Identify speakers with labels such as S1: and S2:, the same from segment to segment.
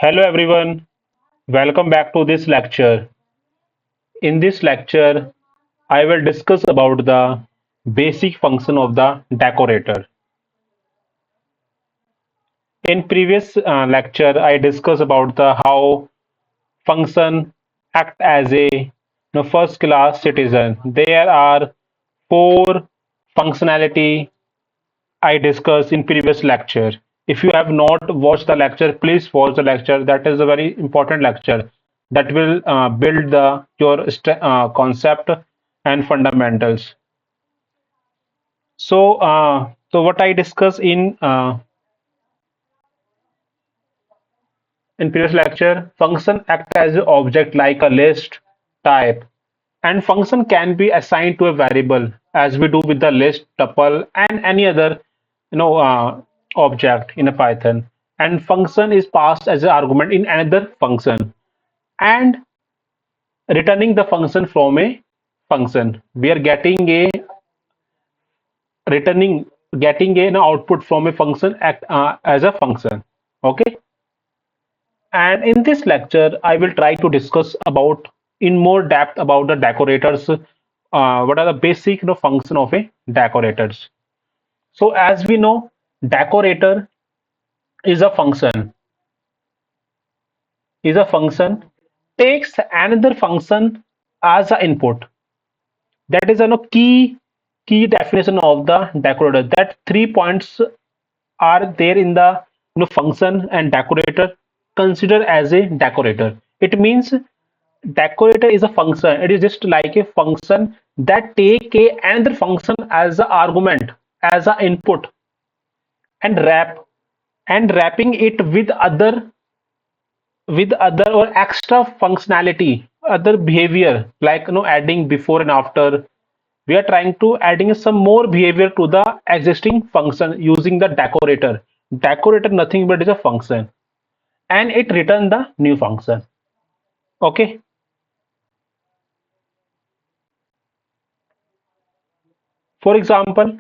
S1: Hello everyone, welcome back to this lecture. In this lecture, I will discuss about the basic function of the decorator. In previous lecture, I discussed about the how function act as a first class citizen. There are four functionality I discussed in previous lecture. If you have not watched the lecture, please watch the lecture. That is a very important lecture that will build your concept and fundamentals. So what I discussed in previous lecture, function act as an object like a list type, and function can be assigned to a variable as we do with the list, tuple, and any other you know uh, object in a Python. And function is passed as an argument in another function and returning the function from a function. We are returning getting an output from a function as a function. Okay. And in this lecture, I will try to discuss about in more depth about the decorators. What are the basic function of a decorators? So as we know, decorator is a function takes another function as an input. That is a key definition of the decorator. That 3 points are there in the function and decorator considered as a decorator. It means decorator is a function. It is just like a function that take a another function as an argument, as an input, and wrapping it with other or extra functionality, other behavior like adding before and after. We are trying to adding some more behavior to the existing function using the decorator. Decorator nothing but is a function, and it return the new function. Okay. For example,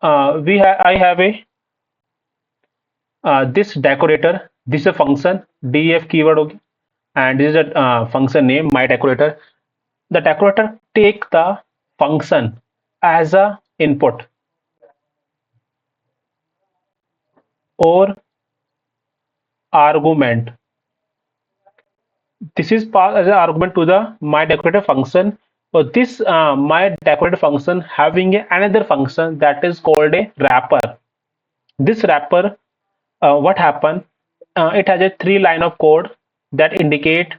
S1: I have a this decorator. This is a function def keyword. Okay, and this is a function name my decorator. The decorator take the function as a input or argument. This is passed as an argument to the my decorator function. So this my decorator function having another function that is called a wrapper. This wrapper, what happen? It has a three line of code that indicate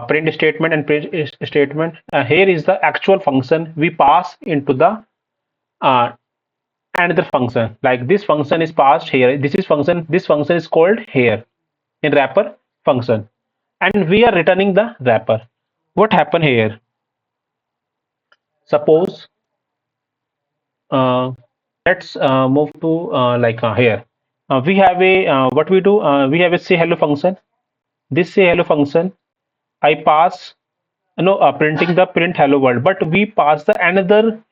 S1: print statement and print statement. Here is the actual function we pass into the uh, another function. Like this function is passed here. This is function. This function is called here in wrapper function, and we are returning the wrapper. What happened here? Suppose uh, let's move to here. We have a what we do. We have a say hello function. This say hello function I pass printing the print hello world, but we pass the another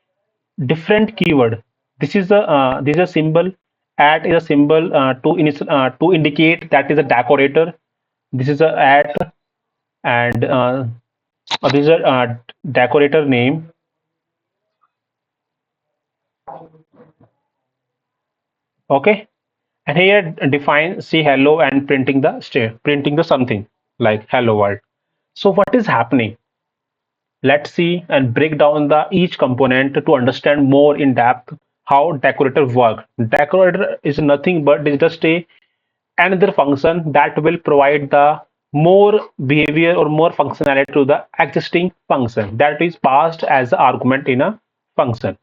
S1: different keyword. This is a symbol. At is a symbol to indicate that is a decorator. This is a at, and this is a decorator name. Okay, and here define see hello and printing the something like hello world. So what is happening? Let's see and break down the each component to understand more in depth how decorator work. Decorator is nothing but is just a another function that will provide the more behavior or more functionality to the existing function that is passed as the argument in a function.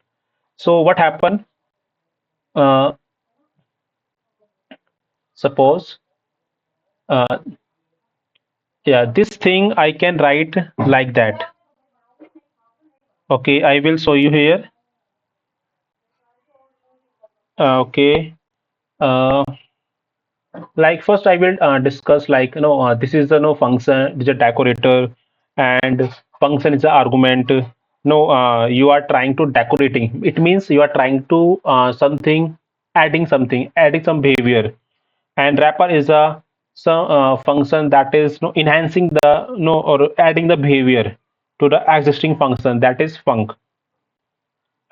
S1: So what happened? Uh, suppose uh, yeah, this thing I can write like that. Okay, I will show you here. Okay. Uh, like first I will discuss like this is the no function, this is a decorator, and function is the argument. No, you are trying to decorating. It means you are trying to something, adding some behavior, and wrapper is a some function that is enhancing the or adding the behavior to the existing function, that is func.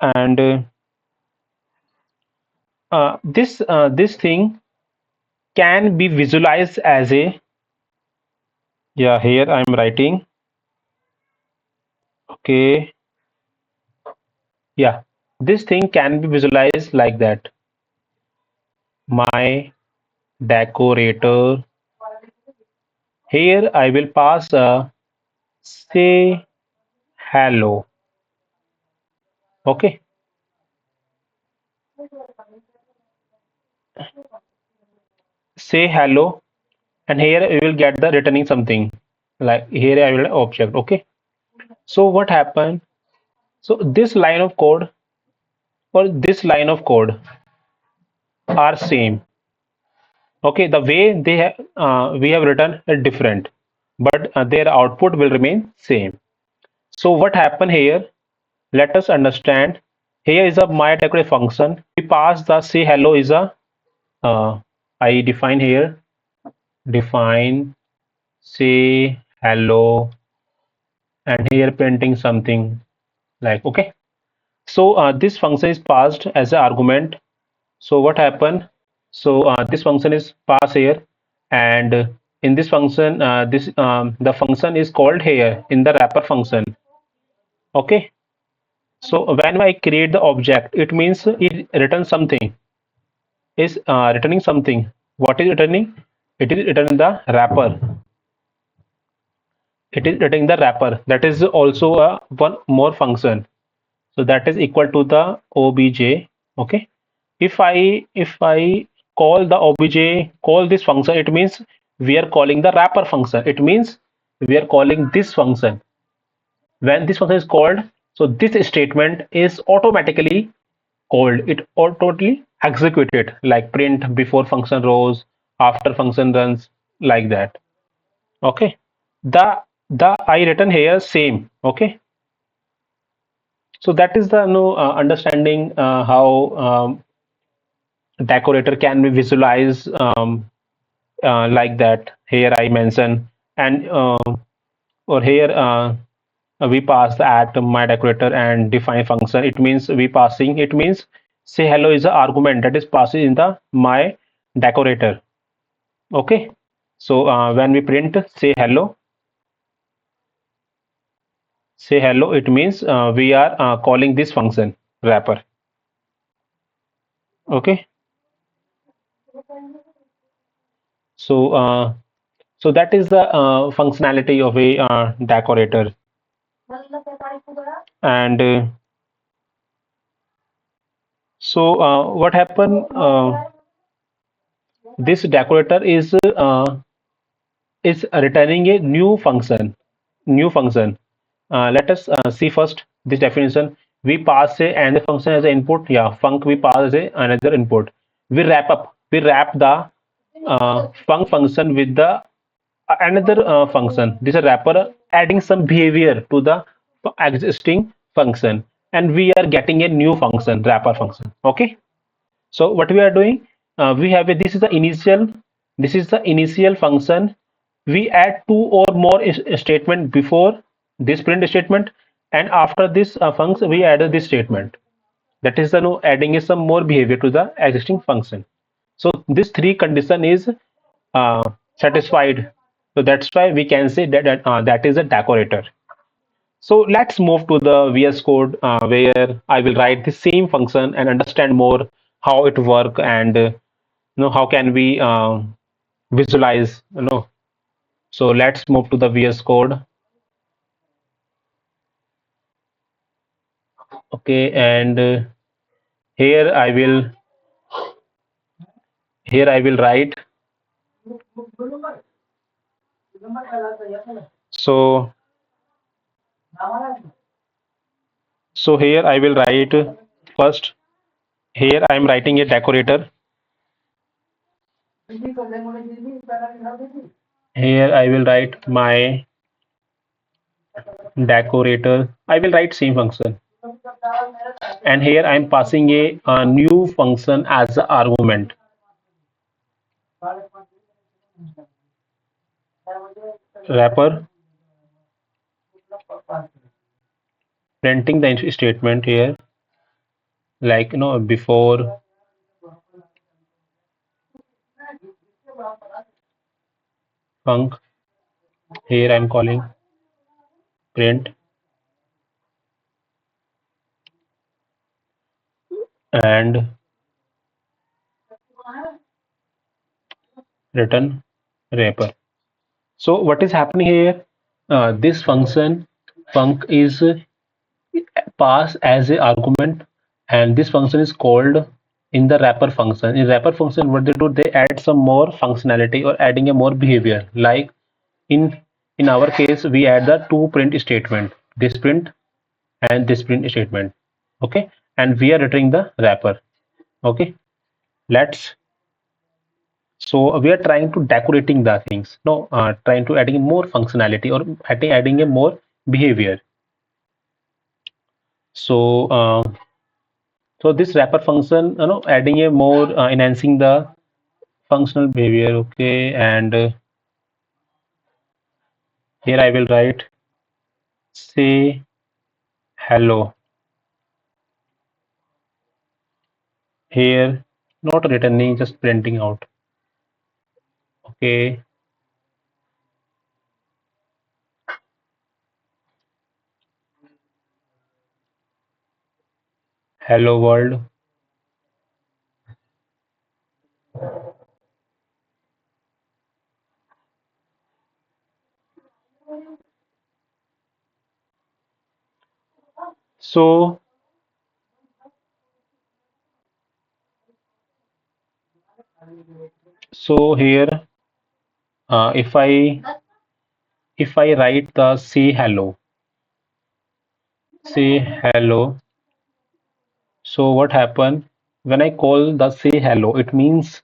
S1: And this thing can be visualized as a, yeah, here I'm writing, okay, yeah, this thing can be visualized like that: my decorator. Here I will pass a say hello. Okay, say hello, and here we will get the returning something, like here I will object. Okay, so what happened? So this line of code or this line of code are same. Okay, the way we have written are different, but their output will remain same. So what happened here? Let us understand. Here is a my decorator function. We pass the say hello is a I define here, define say hello, and here printing something like, okay. So this function is passed as an argument. So what happened? So this function is passed here, and in this function, this the function is called here in the wrapper function. Okay. So when I create the object, it means it returns something. Is returning something. What is returning? It is returning the wrapper. It is returning the wrapper. That is also a one more function. So that is equal to the obj. Okay. If I call the obj, call this function, it means we are calling the wrapper function. It means we are calling this function. When this function is called, so this statement is automatically called. It automatically executed, like print before function rows, after function runs, like that. Okay. The I written here same. Okay. So that is the understanding how decorator can be visualized like that. Here I mention, and or here we pass the at my decorator and define function. It means we passing. It means say hello is the argument that is passed in the my decorator. Okay. So when we print say hello, it means we are calling this function wrapper. Okay. So so that is the functionality of a decorator. And so what happened? This decorator is returning a new function. New function. Let us see first this definition. We pass a another function as an input. Yeah, func we pass as a another input. We wrap up. We wrap the func function with the another function. This is a wrapper adding some behavior to the existing function, and we are getting a new function, wrapper function. Okay. So what we are doing, we have a this is the initial function. We add two or more statement before this print statement, and after this function we add this statement. That is the adding is some more behavior to the existing function. So this three condition is uh, satisfied. So that's why we can say that is a decorator. So let's move to the VS Code where I will write the same function and understand more how it work, and how can we visualize. So let's move to the VS Code. Okay, and here I will write. So here I will write first. Here I am writing a decorator. Here I will write my decorator. I will write same function, and here I am passing a new function as an argument. wrapper printing the statement here, like before func. Here I'm calling print and return wrapper. So what is happening here? This function func is passed as a argument, and this function is called in the wrapper function. In wrapper function, what they do, they add some more functionality or adding a more behavior. Like in in our case, we add the two print statement, this print and this print statement. Okay, and we are returning the wrapper. Okay, let's. So we are trying to decorating the things. No, trying to adding more functionality or adding a more behavior. So so this wrapper function, adding a more enhancing the functional behavior. Okay, and here I will write say hello. Here not returning, just printing out. Okay, hello world. So here if I write the say hello. So what happen when I call the say hello? It means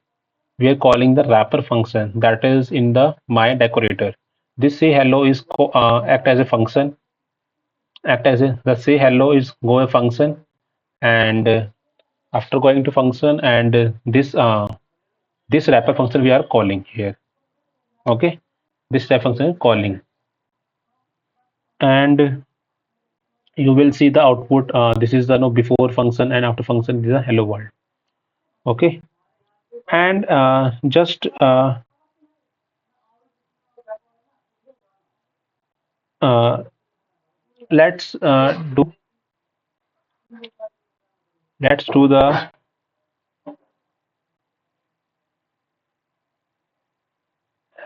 S1: we are calling the wrapper function that is in the my decorator. This say hello is act as a function, act as a the say hello is go a function, and after going to function, and this wrapper function we are calling here. Okay, this wrapper function is calling, and you will see the output. This is the no before function, and after function this is a hello world. Okay, and just uh, let's do the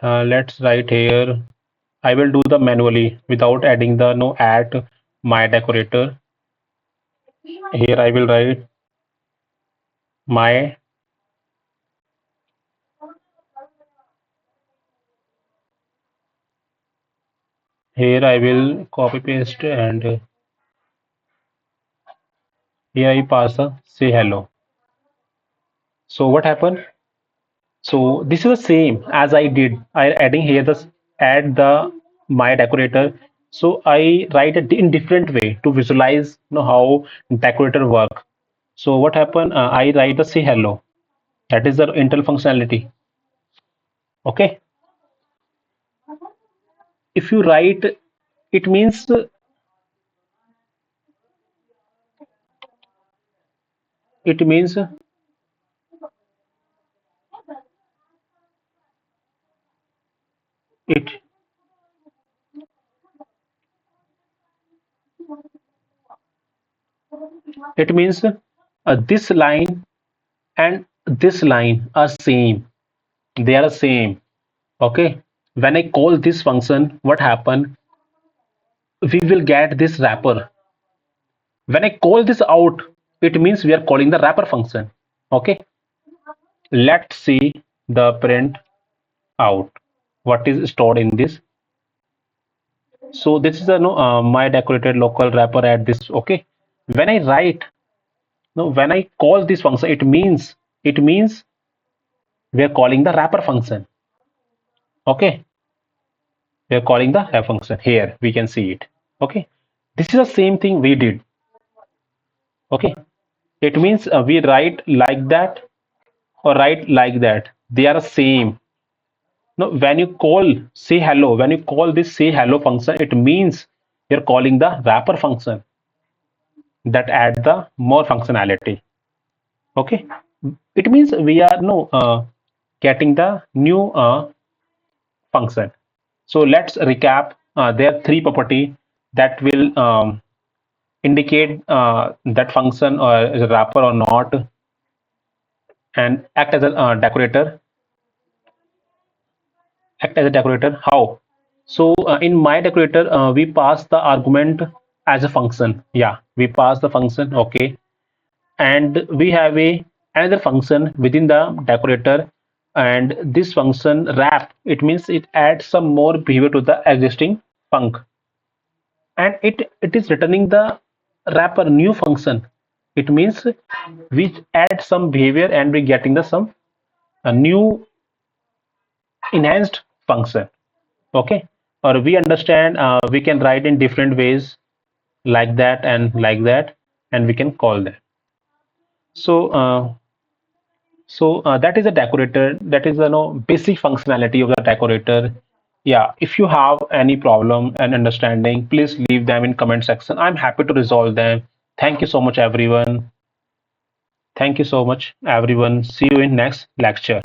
S1: let's write here. I will do the manually without adding the no at my decorator. Here I will write my. Here I will copy paste, and here I pass a say hello. So what happened? So this is the same as I did. I adding here the add the my decorator. So I write it in different way to visualize how decorator work. So what happened? I write the say hello. That is the intel functionality. Okay. If you write, it means it means it it means this line and this line are same. They are same. Okay. When I call this function, what happen? We will get this wrapper. When I call this out, it means we are calling the wrapper function. Okay. Let's see the print out. What is stored in this? So this is a no my decorated local wrapper at this. Okay. When I write, no, when I call this function, it means we are calling the wrapper function. Okay. We are calling the wrapper function. Here we can see it. Okay. This is the same thing we did. Okay. It means we write like that or write like that. They are the same. No, when you call say hello, when you call this say hello function, it means you're calling the wrapper function that add the more functionality. Okay, it means we are no getting the new function. So let's recap. There are three property that will indicate that function is a wrapper or not, and act as a decorator. How? So in my decorator, we pass the argument as a function. Yeah, we pass the function. Okay, and we have a another function within the decorator, and this function wrap. It means it adds some more behavior to the existing func, and it is returning the wrapper new function. It means we add some behavior and we getting the some a new enhanced function. Okay, or we understand we can write in different ways like that, and we can call that. So that is a decorator. That is the basic functionality of the decorator. Yeah, if you have any problem and understanding, please leave them in comment section. I'm happy to resolve them. Thank you so much, everyone. Thank you so much, everyone. See you in next lecture.